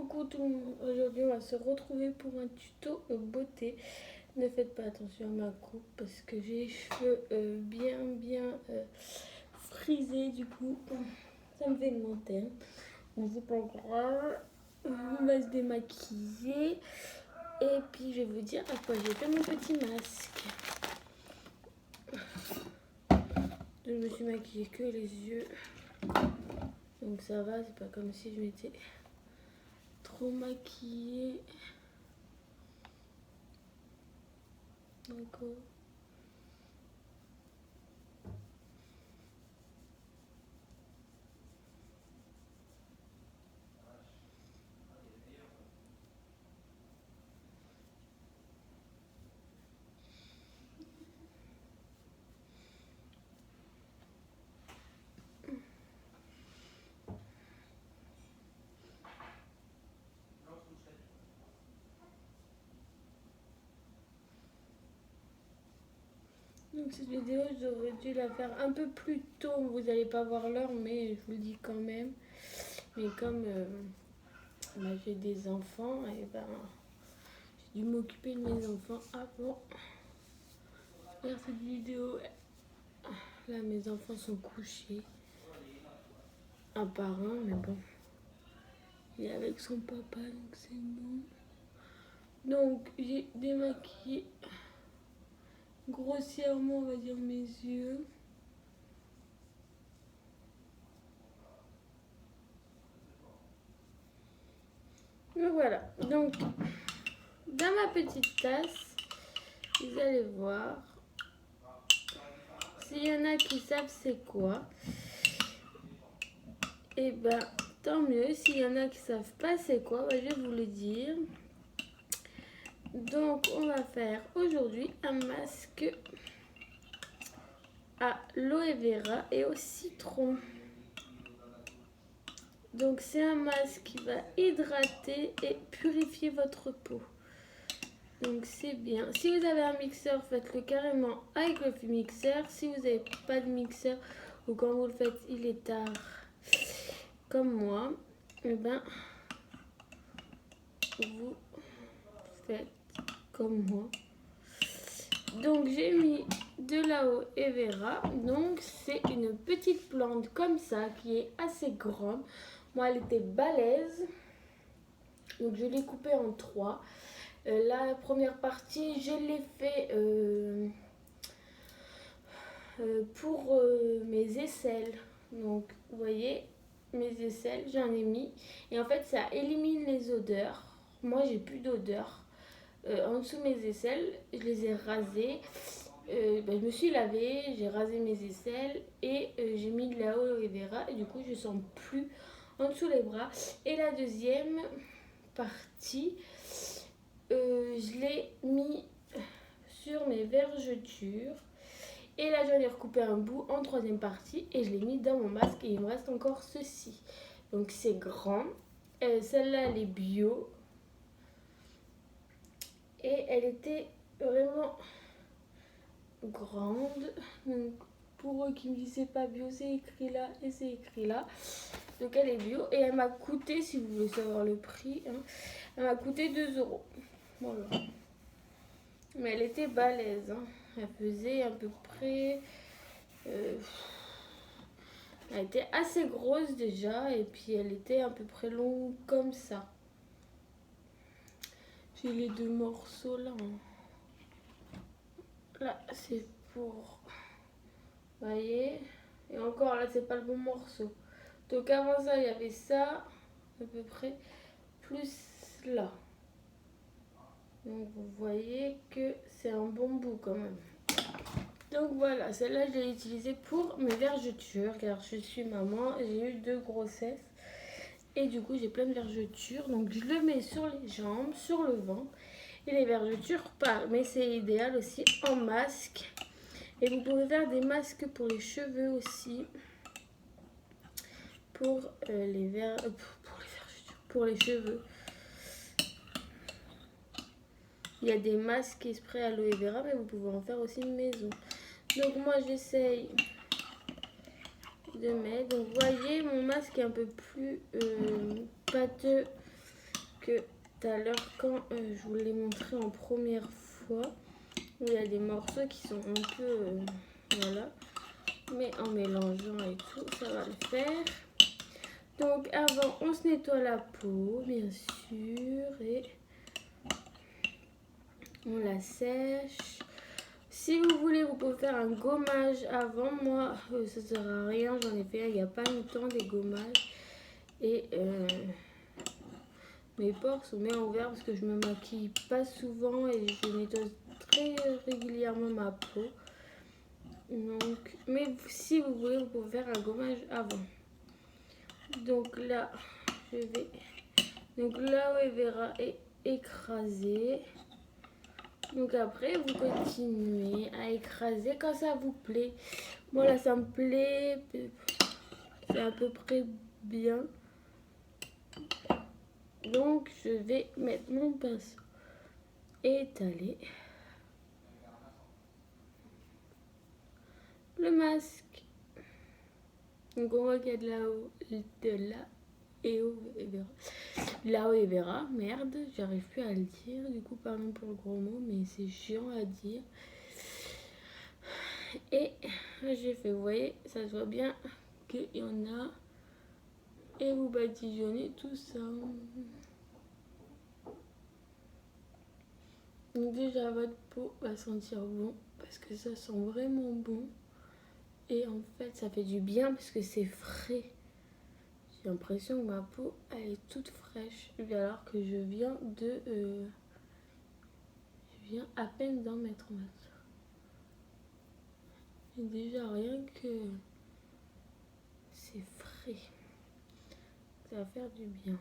Coucou tout le monde, aujourd'hui on va se retrouver pour un tuto beauté. Ne faites pas attention à ma coupe parce que j'ai les cheveux bien frisés, du coup ça me fait monter. Mais c'est pas grave, on va se démaquiller et puis je vais vous dire à quoi j'ai fait mon petit masque. Je me suis maquillée que les yeux, donc ça va, c'est pas comme si je m'étais trop maquillée. D'accord. Donc cette vidéo, j'aurais dû la faire un peu plus tôt. Vous n'allez pas voir l'heure, mais je vous le dis quand même. Mais comme j'ai des enfants, et ben j'ai dû m'occuper de mes enfants avant de faire cette vidéo. Là, mes enfants sont couchés. Un par un, mais bon. Il est avec son papa, donc c'est bon. Donc j'ai démaquillé grossièrement, on va dire, mes yeux. Mais voilà, donc dans ma petite tasse, vous allez voir, s'il y en a qui savent c'est quoi, et ben tant mieux. S'il y en a qui savent pas c'est quoi, ben, je vais vous le dire. Donc on va faire aujourd'hui un masque à l'aloe vera et au citron. Donc c'est un masque qui va hydrater et purifier votre peau. Donc c'est bien. Si vous avez un mixeur, faites-le carrément avec le mixeur. Si vous n'avez pas de mixeur ou quand vous le faites, il est tard, comme moi, et ben vous faites comme moi. Donc j'ai mis de l'aloe vera. Donc c'est une petite plante comme ça qui est assez grande. Moi elle était balèze. Donc je l'ai coupée en 3. La première partie, je l'ai fait pour mes aisselles. Donc vous voyez, mes aisselles, j'en ai mis. Et en fait, ça élimine les odeurs. Moi, j'ai plus d'odeur. En dessous de mes aisselles, je les ai rasées. Je me suis lavée, j'ai rasé mes aisselles et j'ai mis de l'aloe vera. Et du coup, je sens plus en dessous les bras. Et la deuxième partie, je l'ai mis sur mes vergetures. Et là, j'en ai recoupé un bout en troisième partie et je l'ai mis dans mon masque. Et il me reste encore ceci. Donc, c'est grand. Celle-là, elle est bio. Et elle était vraiment grande. Donc, pour eux qui me disent c'est pas bio, c'est écrit là et c'est écrit là. Donc, elle est bio. Et elle m'a coûté, si vous voulez savoir le prix, hein, elle m'a coûté 2 €. Voilà. Mais elle était balèze. Hein. Elle faisait à peu près... elle était assez grosse déjà. Et puis elle était à peu près longue comme ça. J'ai les 2 morceaux là. Hein. Là, c'est pour... Vous voyez? Et encore là, c'est pas le bon morceau. Donc avant ça, il y avait ça. À peu près. Plus là. Donc vous voyez que c'est un bon bout quand même. Donc voilà, celle-là je l'ai utilisée pour mes vergetures car je suis maman, j'ai eu 2 grossesses et du coup j'ai plein de vergetures. Donc je le mets sur les jambes, sur le ventre et les vergetures partent. Mais c'est idéal aussi en masque. Et vous pouvez faire des masques pour les cheveux aussi. Pour les vergetures, pour les cheveux. Il y a des masques et sprays aloe vera, mais vous pouvez en faire aussi une maison. Donc moi j'essaye de mettre. Donc vous voyez, mon masque est un peu plus pâteux que tout à l'heure, quand je vous l'ai montré en première fois, il y a des morceaux qui sont un peu... voilà. Mais en mélangeant et tout, ça va le faire. Donc avant, on se nettoie la peau, bien sûr, et on la sèche. Si vous voulez, vous pouvez faire un gommage avant. Moi, ça sert à rien, j'en ai fait il n'y a pas longtemps des gommages. Et mes pores sont bien ouverts parce que je me maquille pas souvent et je nettoie très régulièrement ma peau. Donc, mais si vous voulez, vous pouvez faire un gommage avant. Donc là, je vais... Donc l'aloe vera est écrasé. Donc après, vous continuez à écraser quand ça vous plaît. Moi là, ça me plaît. C'est à peu près bien. Donc je vais mettre mon pinceau étalé. Le masque. Donc on voit qu'il y a de l'aloe vera, merde, j'arrive plus à le dire, du coup pardon pour le gros mot, mais c'est chiant à dire. Et j'ai fait, vous voyez, ça se voit bien qu'il y en a. Et vous badigeonnez tout ça. Donc déjà votre peau va sentir bon, parce que ça sent vraiment bon. Et en fait ça fait du bien parce que c'est frais. J'ai l'impression que ma peau elle est toute fraîche, alors que je viens à peine d'en mettre en masse. Et déjà rien que c'est frais, ça va faire du bien.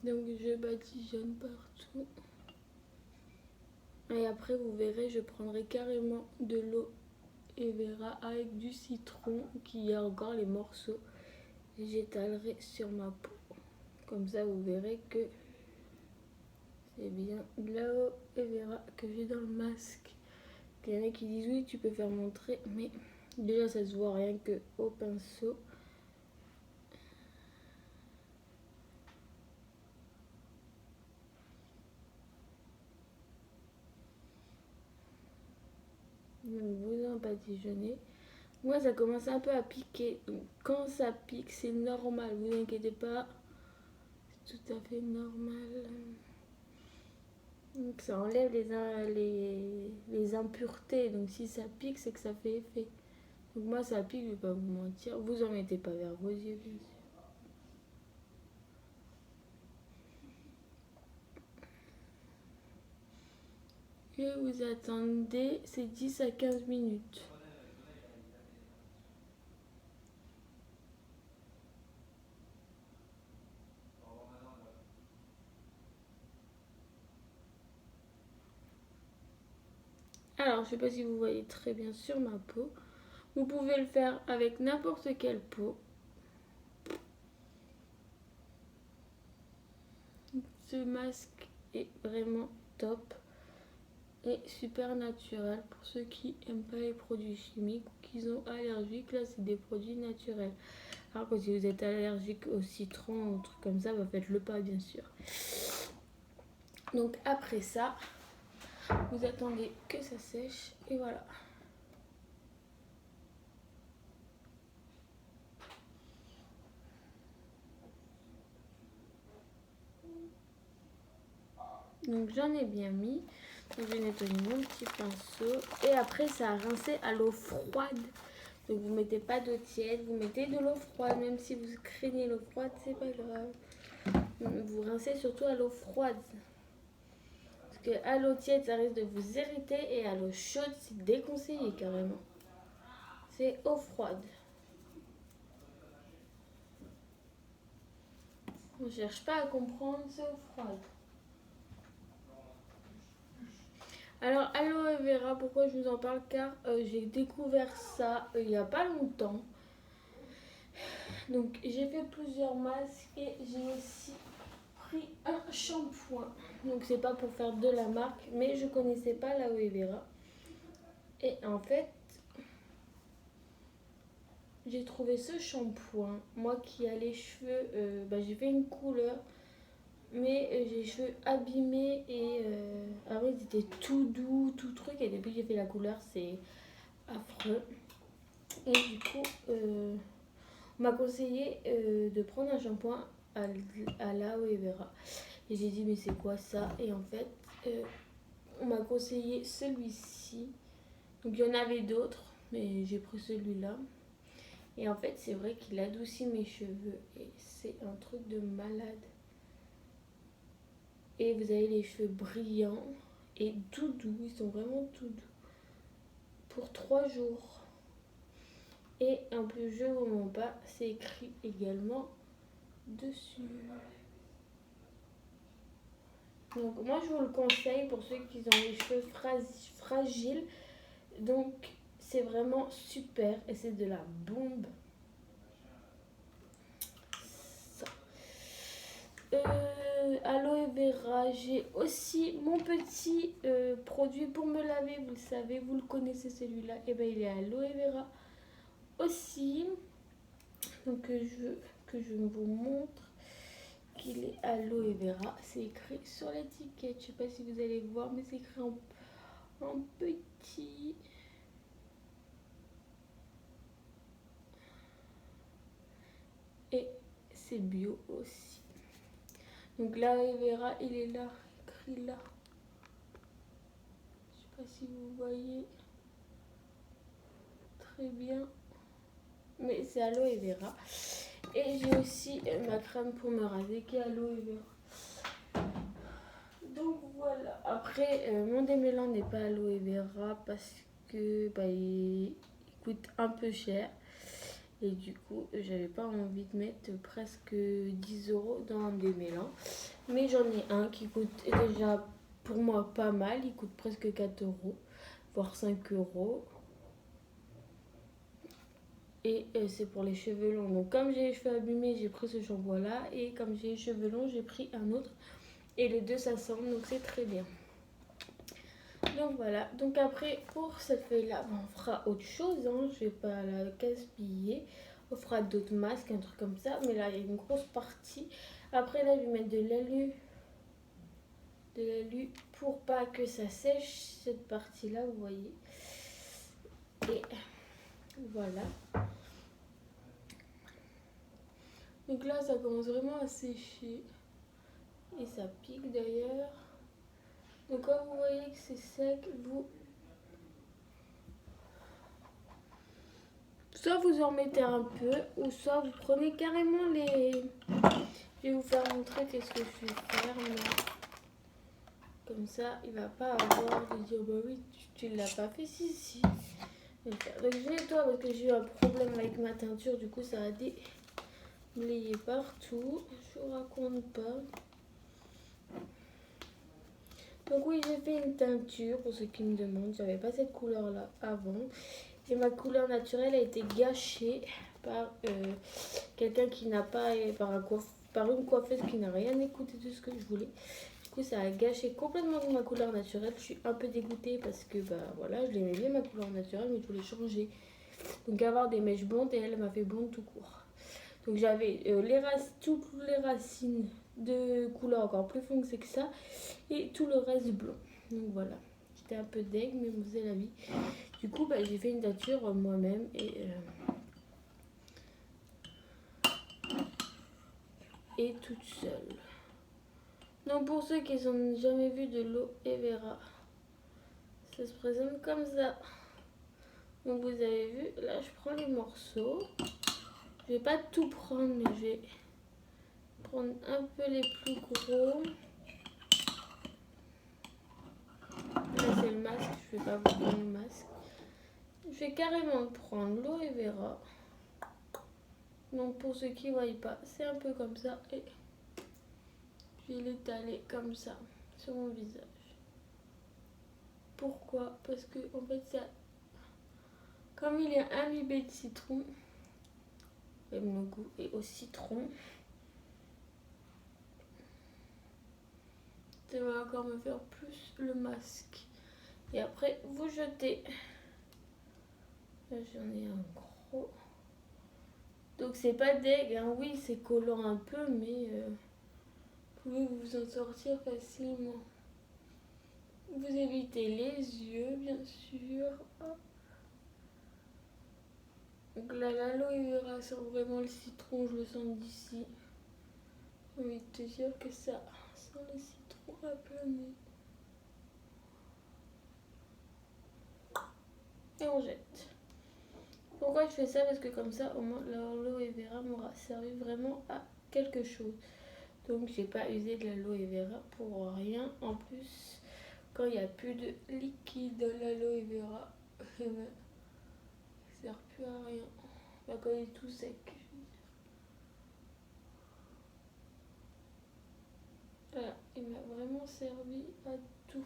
Donc je badigeonne partout. Et après vous verrez, je prendrai carrément de l'eau et vera avec du citron qui a encore les morceaux. Et j'étalerai sur ma peau. Comme ça vous verrez que c'est bien de l'eau et vera que j'ai dans le masque. Il y en a qui disent oui tu peux faire montrer, mais déjà ça se voit rien que au pinceau. Donc vous en badigeonnez. Moi ça commence un peu à piquer. Donc quand ça pique c'est normal, vous inquiétez pas. C'est tout à fait normal. Donc ça enlève les impuretés. Donc si ça pique c'est que ça fait effet. Donc moi ça pique, je vais pas vous mentir. Vous en mettez pas vers vos yeux bien sûr. Et vous attendez, c'est 10 à 15 minutes. Alors, je sais pas si vous voyez très bien sur ma peau. Vous pouvez le faire avec n'importe quelle peau. Ce masque est vraiment top et super naturel pour ceux qui n'aiment pas les produits chimiques ou qui sont allergiques. Là, c'est des produits naturels. Alors que si vous êtes allergique au citron ou trucs comme ça, bah, faites-le pas bien sûr. Donc après ça, vous attendez que ça sèche et voilà. Donc j'en ai bien mis. Donc je vais nettoyer mon petit pinceau. Et après ça a rincé à l'eau froide. Donc vous mettez pas d'eau tiède, vous mettez de l'eau froide. Même si vous craignez l'eau froide, c'est pas grave. Vous rincez surtout à l'eau froide. Parce que à l'eau tiède, ça risque de vous irriter. Et à l'eau chaude, c'est déconseillé carrément. C'est eau froide. On cherche pas à comprendre, c'est eau froide. Alors, aloe vera, pourquoi je vous en parle? Car j'ai découvert ça il n'y a pas longtemps. Donc, j'ai fait plusieurs masques et j'ai aussi pris un shampoing. Donc, c'est pas pour faire de la marque, mais je connaissais pas l'aloe vera. Et en fait, j'ai trouvé ce shampoing. Moi qui a les cheveux, j'ai fait une couleur, mais j'ai les cheveux abîmés et avant ils étaient tout doux, tout truc. Et depuis que j'ai fait la couleur, c'est affreux. Et du coup, on m'a conseillé de prendre un shampoing à l'aloe vera. Et j'ai dit, mais c'est quoi ça? Et en fait, on m'a conseillé celui-ci. Donc il y en avait d'autres, mais j'ai pris celui-là. Et en fait, c'est vrai qu'il adoucit mes cheveux. Et c'est un truc de malade. Et vous avez les cheveux brillants et tout doux. Ils sont vraiment tout doux. Pour 3 jours. Et en plus, je ne vous mens pas, c'est écrit également dessus. Donc moi, je vous le conseille pour ceux qui ont les cheveux fragiles. Donc, c'est vraiment super et c'est de la bombe. Aloe vera, j'ai aussi mon petit produit pour me laver, vous le savez, vous le connaissez celui-là, et ben il est aloe vera aussi. Donc je veux que je vous montre qu'il est aloe vera, c'est écrit sur l'étiquette, je sais pas si vous allez voir, mais c'est écrit en petit. Et c'est bio aussi. Donc l'aloe vera, il est là, écrit là. Je sais pas si vous voyez très bien. Mais c'est aloe vera. Et j'ai aussi ma crème pour me raser qui est aloe vera. Donc voilà. Après, mon démêlant n'est pas aloe vera parce que il coûte un peu cher. Et du coup, j'avais pas envie de mettre presque 10 € dans un démêlant. Mais j'en ai un qui coûte déjà pour moi pas mal. Il coûte presque 4 €, voire 5 €. Et c'est pour les cheveux longs. Donc comme j'ai les cheveux abîmés, j'ai pris ce shampoing là. Et comme j'ai les cheveux longs, j'ai pris un autre. Et les deux s'assemblent, donc c'est très bien. Donc voilà. Donc après, pour cette feuille là, on fera autre chose. Hein. Je vais pas la gaspiller. On fera d'autres masques, un truc comme ça. Mais là, il y a une grosse partie. Après là, je vais mettre de l'alu. De l'alu pour pas que ça sèche cette partie là, vous voyez. Et voilà. Donc là, ça commence vraiment à sécher. Et ça pique d'ailleurs. Donc quand vous voyez que c'est sec, soit vous en mettez un peu, ou soit vous prenez carrément les... Je vais vous faire montrer qu'est-ce que je vais faire. Mais... Comme ça, il va pas avoir de dire, bah oui, tu l'as pas fait, si. Donc je nettoie parce que j'ai eu un problème avec ma teinture, du coup ça a déblayé partout. Je vous raconte pas. Donc oui, j'ai fait une teinture, pour ceux qui me demandent. J'avais pas cette couleur là avant. Et ma couleur naturelle a été gâchée par quelqu'un qui n'a pas... par une coiffeuse qui n'a rien écouté de ce que je voulais. Du coup, ça a gâché complètement ma couleur naturelle. Je suis un peu dégoûtée parce que voilà, je l'aimais bien ma couleur naturelle, mais je voulais changer. Donc avoir des mèches blondes et elle m'a fait blonde tout court. Donc j'avais toutes les racines de couleur encore plus foncée que ça et tout le reste blond. Donc voilà, j'étais un peu deg, mais vous avez la vie. Du coup, j'ai fait une teinture moi-même et toute seule. Donc pour ceux qui n'ont jamais vu de l'aloe vera, ça se présente comme ça. Donc vous avez vu, là je prends les morceaux. Je vais pas tout prendre, mais je vais prendre un peu les plus gros. Là c'est le masque, je vais pas vous prendre le masque. Je vais carrément prendre l'aloe vera. Donc pour ceux qui ne voient pas, c'est un peu comme ça. Et je vais l'étaler comme ça sur mon visage. Pourquoi? Parce que en fait ça, comme il est imbibé de citron, même le goût est au citron, ça va encore me faire plus le masque. Et après vous jetez. Là j'en ai un gros. Donc c'est pas deg, hein. Oui c'est collant un peu, mais vous pouvez vous en sortir facilement. Vous évitez les yeux bien sûr. Hop. Donc là l'aloe vera sent vraiment le citron, je le sens d'ici. J'ai envie de te dire que ça sent le citron à plein nez. Et on jette. Pourquoi je fais ça? Parce que comme ça, au moins, l'aloe vera m'aura servi vraiment à quelque chose. Donc, j'ai pas usé de l'aloe vera pour rien. En plus, quand il n'y a plus de liquide dans l'aloe vera, ça sert plus à rien. Enfin, quand il est tout sec, je veux dire. Voilà, il m'a vraiment servi à tout.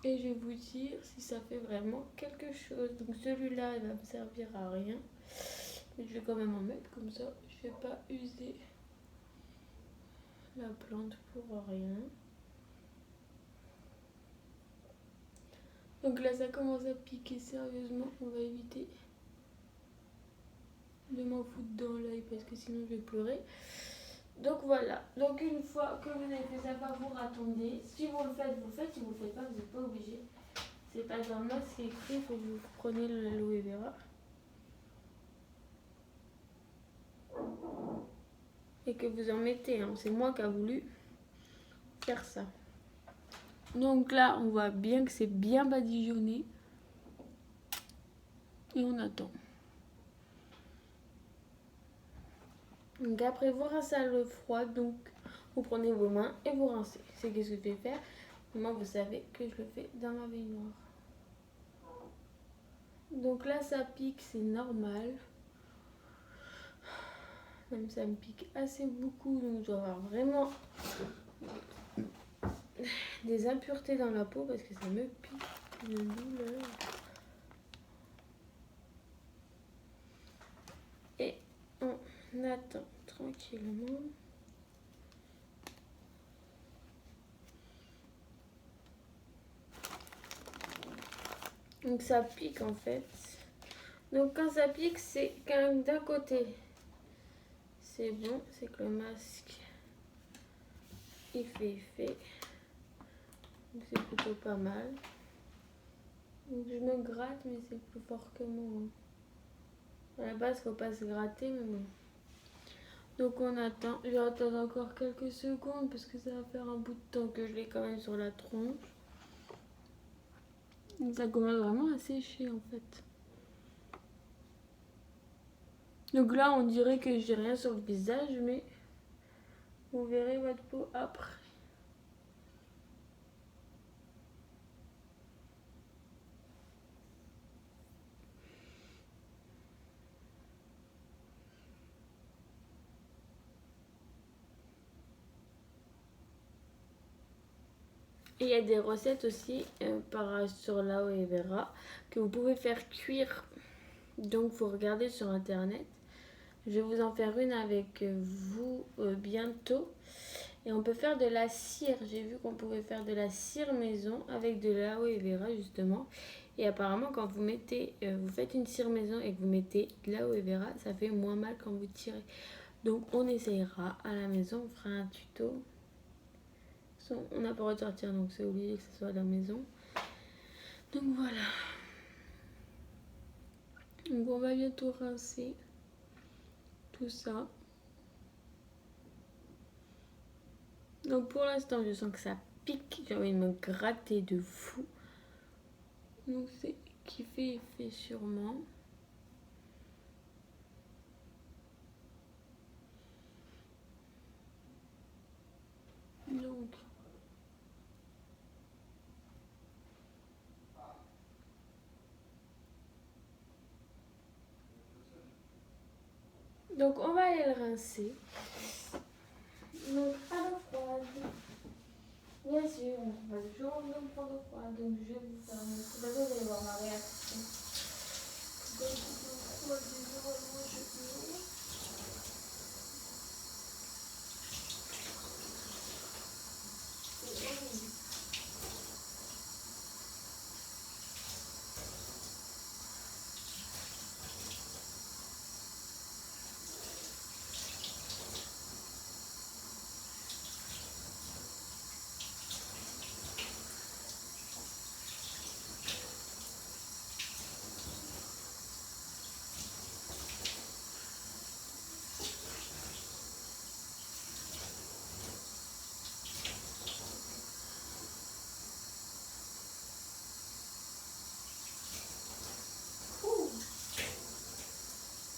Et je vais vous dire si ça fait vraiment quelque chose. Donc celui-là, il va me servir à rien. Mais je vais quand même en mettre comme ça. Je vais pas user la plante pour rien. Donc là, ça commence à piquer sérieusement. On va éviter de m'en foutre dans l'œil parce que sinon je vais pleurer. Donc voilà. Donc une fois que vous avez fait ça, vous attendez. Si vous le faites, vous le faites. Si vous le faites pas, vous n'êtes pas obligé. C'est pas dans le masque, c'est écrit. Il faut que vous preniez l'aloe vera. Et que vous en mettez. Hein. C'est moi qui a voulu faire ça. Donc là, on voit bien que c'est bien badigeonné. Et on attend. Donc après, vous rincez à l'eau froide. Donc vous prenez vos mains et vous rincez. C'est ce que je vais faire. Moi, vous savez que je le fais dans ma baignoire. Donc là, ça pique, c'est normal. Même ça me pique assez beaucoup. Donc je dois avoir vraiment des impuretés dans la peau parce que ça me pique de douleur. Et on attend tranquillement. Donc ça pique en fait. Donc quand ça pique, c'est quand même d'un côté. C'est bon, c'est que le masque il fait effet. Donc c'est plutôt pas mal. Donc je me gratte mais c'est plus fort que moi. À la base, faut pas se gratter mais bon. Donc on attend. Je vais attendre encore quelques secondes parce que ça va faire un bout de temps que je l'ai quand même sur la tronche. Donc ça commence vraiment à sécher en fait. Donc là on dirait que j'ai rien sur le visage mais vous verrez votre peau après. Et il y a des recettes aussi sur l'aloe vera que vous pouvez faire cuire. Donc, faut regarder sur internet. Je vais vous en faire une avec vous bientôt. Et on peut faire de la cire. J'ai vu qu'on pouvait faire de la cire maison avec de l'aloe vera justement. Et apparemment, quand vous mettez, vous faites une cire maison et que vous mettez de l'aloe vera, ça fait moins mal quand vous tirez. Donc, on essayera à la maison. On fera un tuto. On n'a pas le droit de sortir, donc c'est obligé que ce soit à la maison. Donc voilà. Donc on va bientôt rincer tout ça. Donc pour l'instant, je sens que ça pique. J'ai envie de me gratter de fou. Donc c'est qui fait effet sûrement. Donc Donc on va aller le rincer. Donc à l'eau froide. Bien sûr, on va toujours le prendre l'eau froide. Donc je vais vous faire montrer. D'abord vous allez voir ma réaction. Donc l'eau froide, généralement je mets.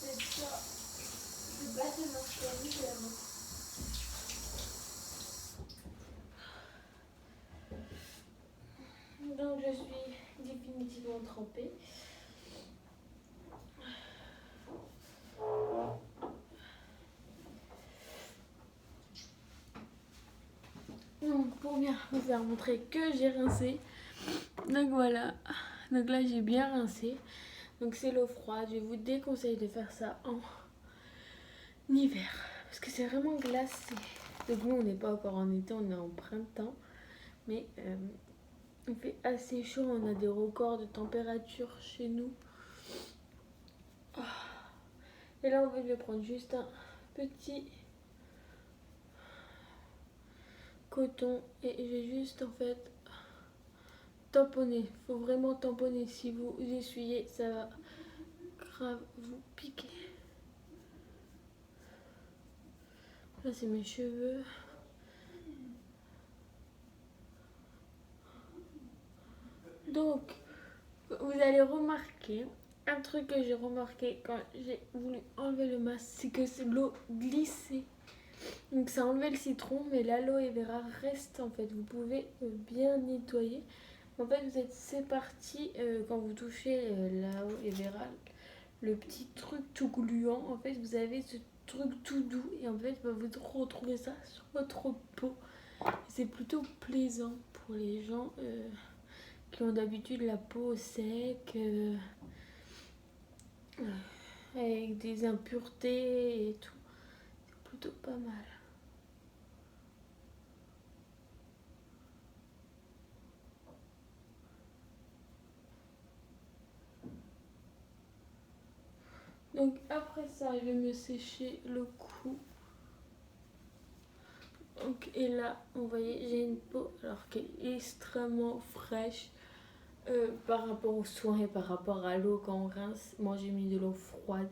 C'est ça. Je vais passer mon service là-bas. Donc je suis définitivement trempée. Donc pour bien vous faire montrer que j'ai rincé. Donc voilà. Donc là j'ai bien rincé. Donc c'est l'eau froide. Je vous déconseille de faire ça en hiver. Parce que c'est vraiment glacé. Donc nous on n'est pas encore en été, on est en printemps. Mais il fait assez chaud. On a des records de température chez nous. Et là on va prendre juste un petit coton. Et j'ai juste en fait tamponner. Faut vraiment tamponner. Si vous essuyez, ça va grave vous piquer. Là, c'est mes cheveux. Donc, vous allez remarquer, un truc que j'ai remarqué quand j'ai voulu enlever le masque, c'est que l'eau glissait. Donc, ça a enlevé le citron, mais l'aloe vera reste en fait. Vous pouvez bien nettoyer. En fait, c'est parti quand vous touchez l'aloe vera, le petit truc tout gluant. En fait, vous avez ce truc tout doux et en fait, vous retrouvez ça sur votre peau. C'est plutôt plaisant pour les gens qui ont d'habitude la peau sec, avec des impuretés et tout. C'est plutôt pas mal. Donc après ça, je vais me sécher le cou. Donc, et là, vous voyez, j'ai une peau alors qui est extrêmement fraîche par rapport aux soins et par rapport à l'eau quand on rince. Moi, j'ai mis de l'eau froide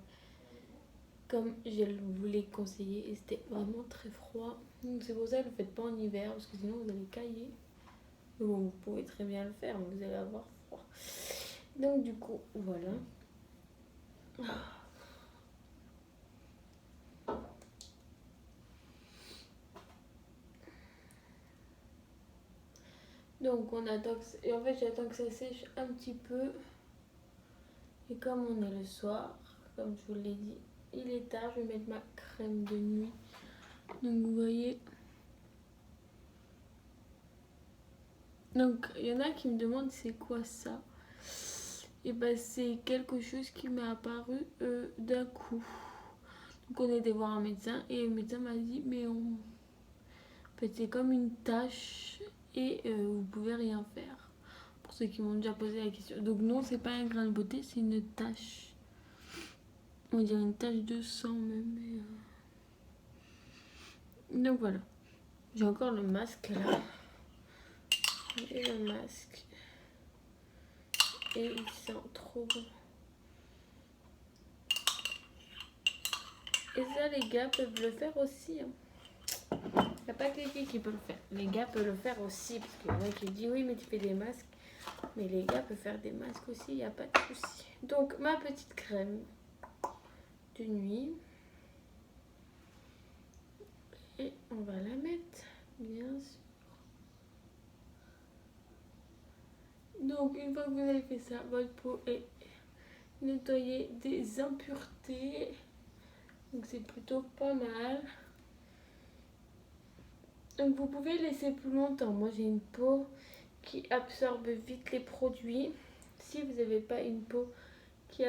comme je vous l'ai conseillé et c'était vraiment très froid. Donc c'est pour ça que ne le faites pas en hiver parce que sinon vous allez cailler. Bon, vous pouvez très bien le faire, mais vous allez avoir froid. Donc du coup, voilà. Donc on attend que... Et en fait j'attends que ça sèche un petit peu. Et comme on est le soir, comme je vous l'ai dit, il est tard, je vais mettre ma crème de nuit. Donc vous voyez. Donc il y en a qui me demandent c'est quoi ça. Et ben c'est quelque chose qui m'est apparu d'un coup. Donc on était voir un médecin et le médecin m'a dit mais en fait c'est comme une tache et vous pouvez rien faire. Pour ceux qui m'ont déjà posé la question. Donc non, c'est pas un grain de beauté, c'est une tache. On dirait une tache de sang même. Donc voilà. J'ai encore le masque là. J'ai le masque. Et il sent trop bon. Et ça les gars peuvent le faire aussi. Il n'y a pas que les filles qui peuvent le faire. Les gars peuvent le faire aussi. Parce qu'il y en a qui disent oui mais tu fais des masques. Mais les gars peuvent faire des masques aussi, il n'y a pas de souci. Donc ma petite crème de nuit. Et on va la mettre, bien sûr. Donc une fois que vous avez fait ça, votre peau est nettoyée des impuretés. Donc c'est plutôt pas mal. Donc vous pouvez laisser plus longtemps. Moi j'ai une peau qui absorbe vite les produits. Si vous n'avez pas une peau qui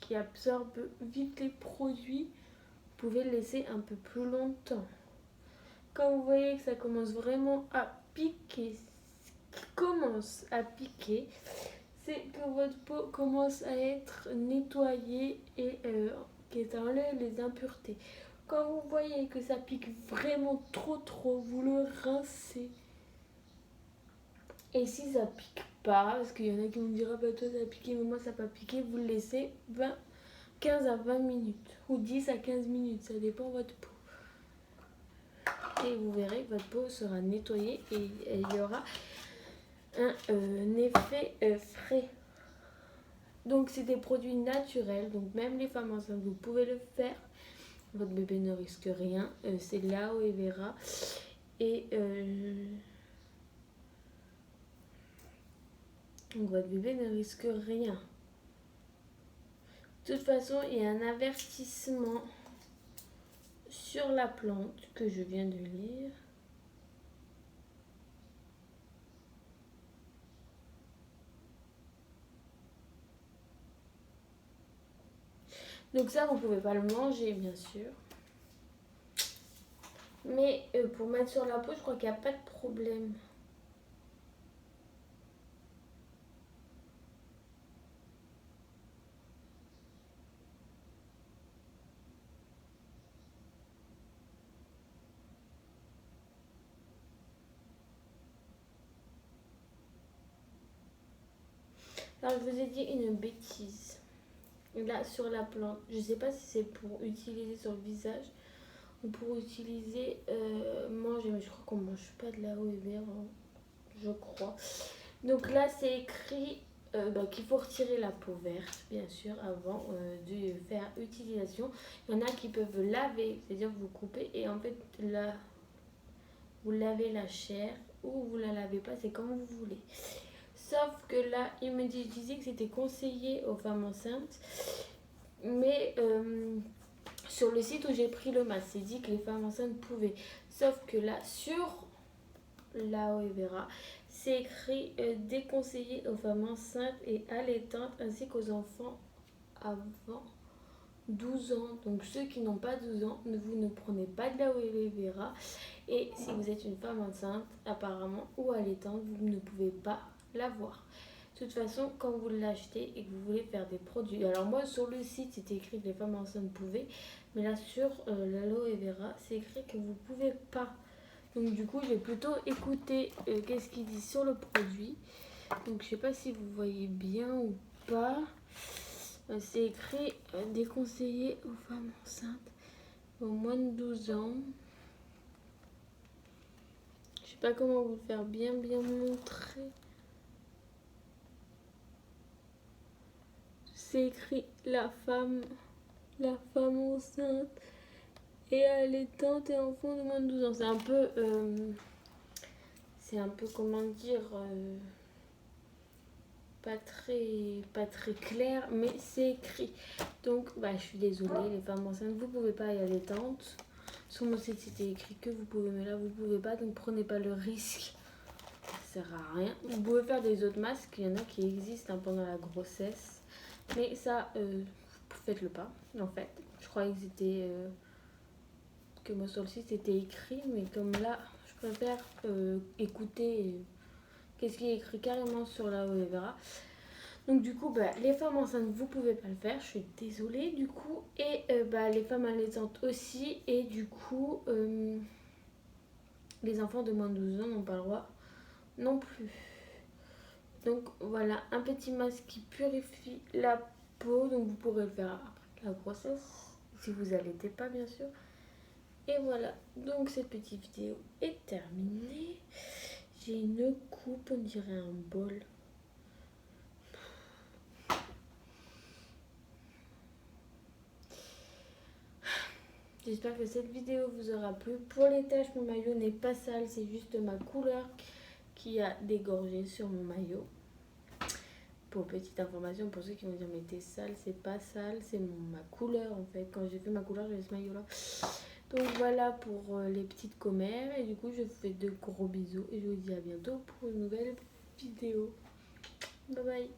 qui absorbe vite les produits, vous pouvez le laisser un peu plus longtemps. Quand vous voyez que ça commence vraiment à piquer, c'est que votre peau commence à être nettoyée et qu'elle enlève les impuretés. Quand vous voyez que ça pique vraiment trop, vous le rincez. Et si ça pique pas, parce qu'il y en a qui vont me dire ah bah toi ça a piqué mais moi ça n'a pas piqué, vous le laissez 15 à 20 minutes ou 10 à 15 minutes, ça dépend de votre peau. Et vous verrez que votre peau sera nettoyée et il y aura un effet frais. Donc c'est des produits naturels, donc même les femmes enceintes vous pouvez le faire. Votre bébé ne risque rien, c'est l'aloe vera et donc votre bébé ne risque rien. De toute façon, il y a un avertissement sur la plante que je viens de lire. Donc ça, vous ne pouvez pas le manger, bien sûr. Mais pour mettre sur la peau, je crois qu'il n'y a pas de problème. Alors, je vous ai dit une bêtise. Là, sur la plante, je ne sais pas si c'est pour utiliser sur le visage ou pour utiliser manger. Mais je crois qu'on ne mange pas de l'aloe vera, je crois. Donc là, c'est écrit qu'il faut retirer la peau verte, bien sûr, avant de faire utilisation. Il y en a qui peuvent laver, c'est-à-dire que vous coupez et en fait, là, vous lavez la chair ou vous la lavez pas, c'est comme vous voulez. Sauf que là, il me disait que c'était conseillé aux femmes enceintes. Mais sur le site où j'ai pris le masque, c'est dit que les femmes enceintes pouvaient. Sauf que là, sur l'aloe vera, c'est écrit déconseillé aux femmes enceintes et allaitantes ainsi qu'aux enfants avant 12 ans. Donc ceux qui n'ont pas 12 ans, vous ne prenez pas de l'aloe vera. Et si vous êtes une femme enceinte, apparemment, ou allaitante, vous ne pouvez pas l'avoir. De toute façon, quand vous l'achetez et que vous voulez faire des produits... Alors moi, sur le site, c'était écrit que les femmes enceintes pouvaient. Mais là, sur l'aloe vera, c'est écrit que vous ne pouvez pas. Donc du coup, j'ai plutôt écouté qu'est-ce qu'il dit sur le produit. Donc je sais pas si vous voyez bien ou pas. C'est écrit déconseillé aux femmes enceintes au moins de 12 ans. Je sais pas comment vous le faire bien montrer. C'est écrit la femme enceinte et allaitante et enfant de moins de 12 ans. C'est un peu comment dire, pas très clair, mais c'est écrit. Donc, je suis désolée, les femmes enceintes, vous pouvez pas y allaitantes. Sur mon site, c'était écrit que vous pouvez, mais là, vous pouvez pas, donc prenez pas le risque. Ça sert à rien. Vous pouvez faire des autres masques, il y en a qui existent pendant la grossesse. Mais ça, faites-le pas, en fait. Je croyais que moi sur le site c'était écrit, mais comme là, je préfère écouter qu'est-ce qui est écrit carrément sur l'aloe vera. Donc du coup, les femmes enceintes, vous pouvez pas le faire, je suis désolée du coup. Et les femmes allaitantes aussi. Et du coup, les enfants de moins de 12 ans n'ont pas le droit non plus. Donc voilà, un petit masque qui purifie la peau. Donc vous pourrez le faire après la grossesse, si vous allaitez pas bien sûr. Et voilà, donc cette petite vidéo est terminée. J'ai une coupe, on dirait un bol. J'espère que cette vidéo vous aura plu. Pour les taches, mon maillot n'est pas sale, c'est juste ma couleur qui a dégorgé sur mon maillot. Pour petite information, pour ceux qui vont dire mais t'es sale, c'est pas sale, c'est ma couleur en fait. Quand j'ai fait ma couleur, j'avais ce maillot là. Donc voilà pour les petites commères. Et du coup, je vous fais de gros bisous et je vous dis à bientôt pour une nouvelle vidéo. Bye bye.